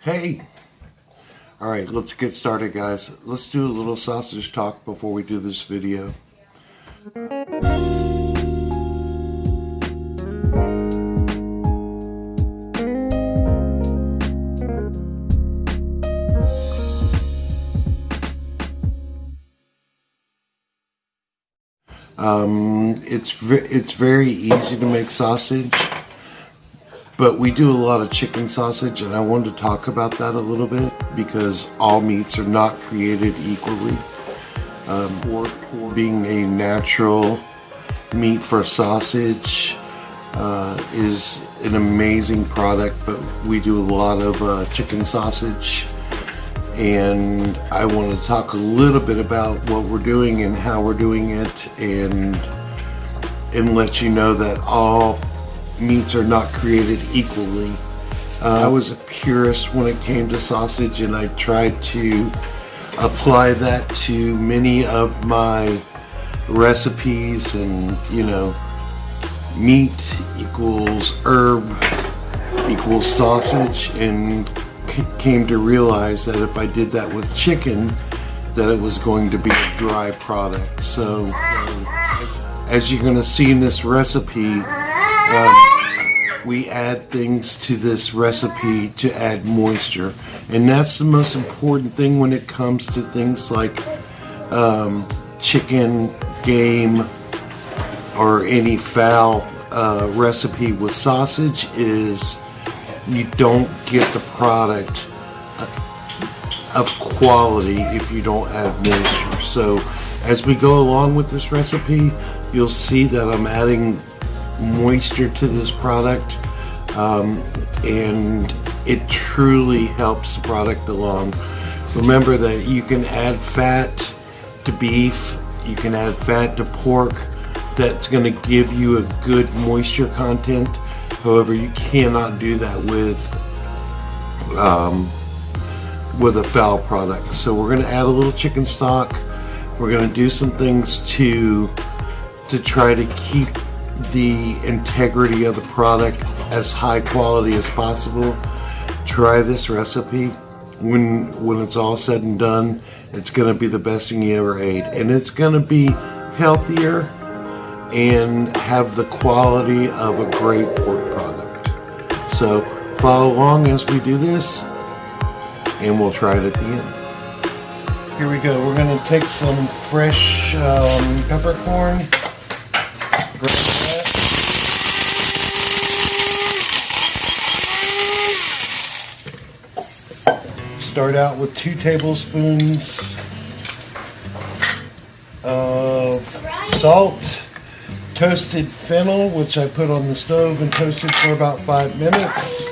Hey! Alright, let's get started, guys. Let's do a little sausage talk before we do this video. It's very easy to make sausage, but we do a lot of chicken sausage, and I wanted to talk about that a little bit because all meats are not created equally. Pork being a natural meat for sausage is an amazing product, but we do a lot of chicken sausage. And I want to talk a little bit about what we're doing and how we're doing it, and let you know that all meats are not created equally. I was a purist when it came to sausage, and I tried to apply that to many of my recipes, and meat equals herb equals sausage, and came to realize that if I did that with chicken, that it was going to be a dry product. So as you're going to see in this recipe, we add things to this recipe to add moisture, and that's the most important thing when it comes to things like chicken, game, or any fowl recipe with sausage is you don't get the product of quality if you don't add moisture. So as we go along with this recipe, you'll see that I'm adding moisture to this product, and it truly helps the product along. Remember that you can add fat to beef, you can add fat to pork. That's going to give you a good moisture content. However, you cannot do that with a fowl product. So we're going to add a little chicken stock. We're going to do some things to try to keep the integrity of the product as high quality as possible. Try this recipe. When it's all said and done, it's going to be the best thing you ever ate, and it's going to be healthier and have the quality of a great pork product. So follow along as we do this, and we'll try it at the end. Here we go. We're going to take some fresh peppercorn, grind that. Start out with 2 tablespoons of salt, toasted fennel, which I put on the stove and toasted for about 5 minutes.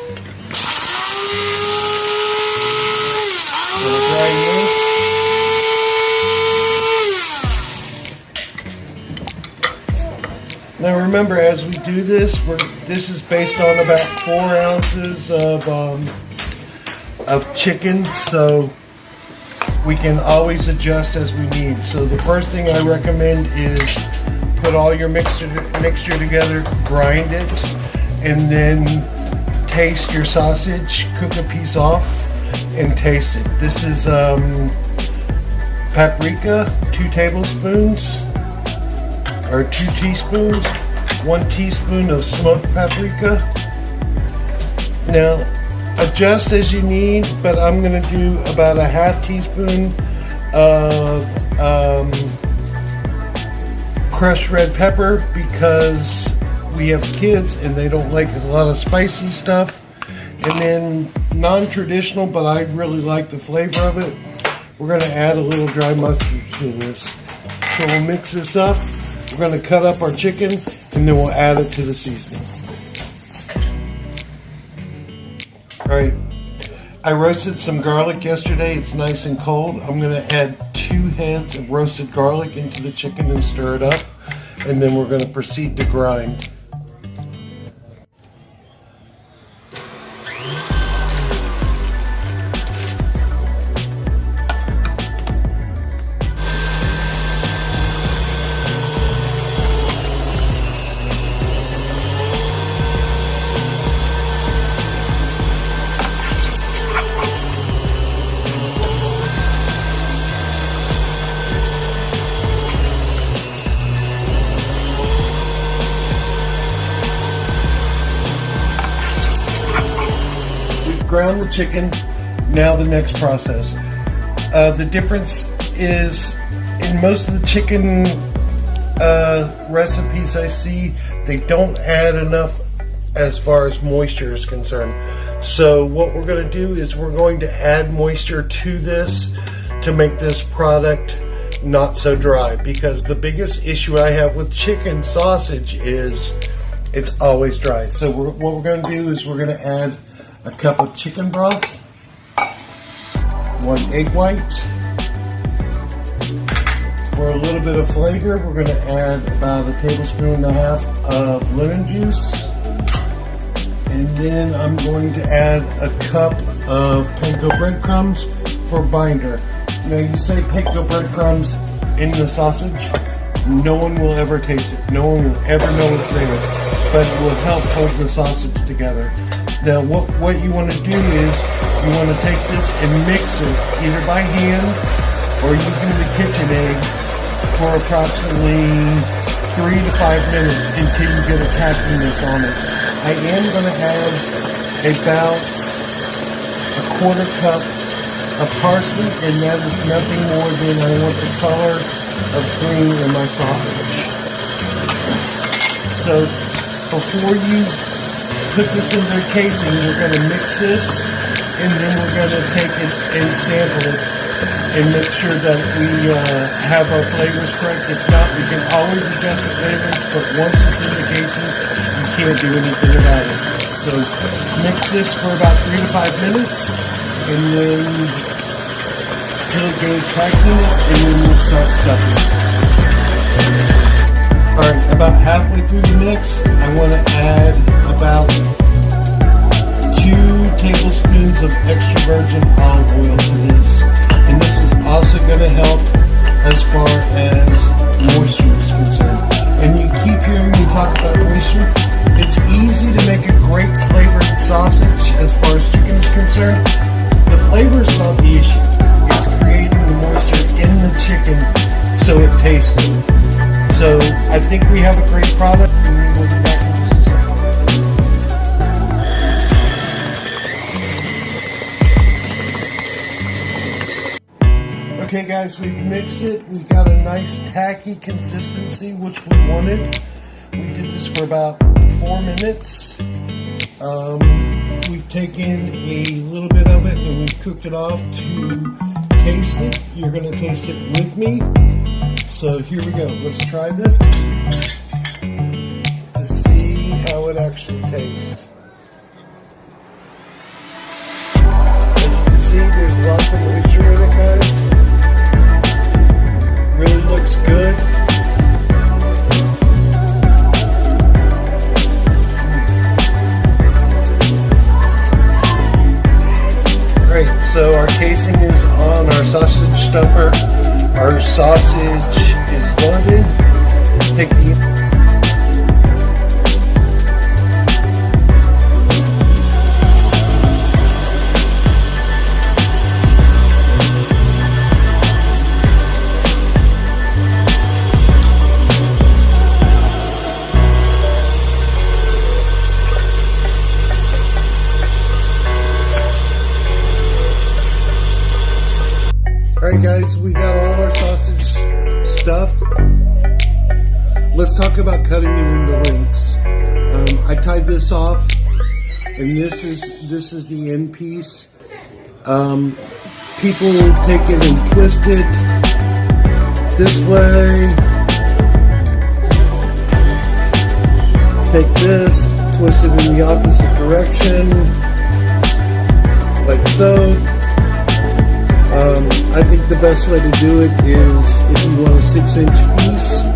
Now remember, as we do this, this is based on about 4 ounces of chicken, so we can always adjust as we need. So the first thing I recommend is put all your mixture together, grind it, and then taste your sausage. Cook a piece off and taste it. This is paprika, 2 tablespoons, or 2 teaspoons, 1 teaspoon of smoked paprika. Now, adjust as you need, but I'm going to do about a 1/2 teaspoon of crushed red pepper because we have kids and they don't like a lot of spicy stuff. And then non-traditional, but I really like the flavor of it, we're going to add a little dry mustard to this. So we'll mix this up. We're going to cut up our chicken, and then we'll add it to the seasoning. Alright, I roasted some garlic yesterday. It's nice and cold. I'm going to add 2 heads of roasted garlic into the chicken and stir it up, and then we're going to proceed to grind. ground the chicken. Now the next process. The difference is in most of the chicken recipes I see, they don't add enough as far as moisture is concerned. So what we're going to do is we're going to add moisture to this to make this product not so dry, because the biggest issue I have with chicken sausage is it's always dry. So what we're going to do is we're going to add a cup of chicken broth, 1 egg white. For a little bit of flavor, we're going to add about 1.5 tablespoons of lemon juice. And then I'm going to add a cup of panko breadcrumbs for binder. Now you say panko breadcrumbs in the sausage, no one will ever taste it. No one will ever know it's there, but it will help hold the sausage together. Now what you want to do is you want to take this and mix it either by hand or using the KitchenAid for approximately 3 to 5 minutes until you get a tackiness on it. I am going to add about 1/4 cup of parsley, and that is nothing more than I want the color of green in my sausage. So before you put this into the casing, we're going to mix this, and then we're going to take it and sample it and make sure that we have our flavors correct. If not, we can always adjust the flavors, but once it's in the casing, you can't do anything about it. So mix this for about 3 to 5 minutes, and then until it gains tackiness, and then we'll start stuffing. Alright, about halfway through the mix, I want to add about 2 tablespoons of extra virgin olive oil to this. And this is also going to help as far as moisture is concerned. And you keep hearing me talk about moisture. It's easy to make a great flavored sausage as far as chicken is concerned. The flavor is not the issue. It's creating the moisture in the chicken so it tastes good. So I think we have a great product, and we'll be back in just a second. Okay guys, we've mixed it. We've got a nice tacky consistency, which we wanted. We did this for about 4 minutes. We've taken a little bit of it and we've cooked it off to taste it. You're going to taste it with me. So here we go. Let's try this to see how it actually tastes. As you can see, there's lots of moisture in it, guys. Really looks good. Great, so our casing is on our sausage stuffer. Our sausage is loaded. Take the Alright guys, we got all our sausage stuffed. Let's talk about cutting it into lengths. I tied this off, and this is the end piece. People will take it and twist it this way. Take this, twist it in the opposite direction, like so. I think the best way to do it is if you want a 6-inch piece,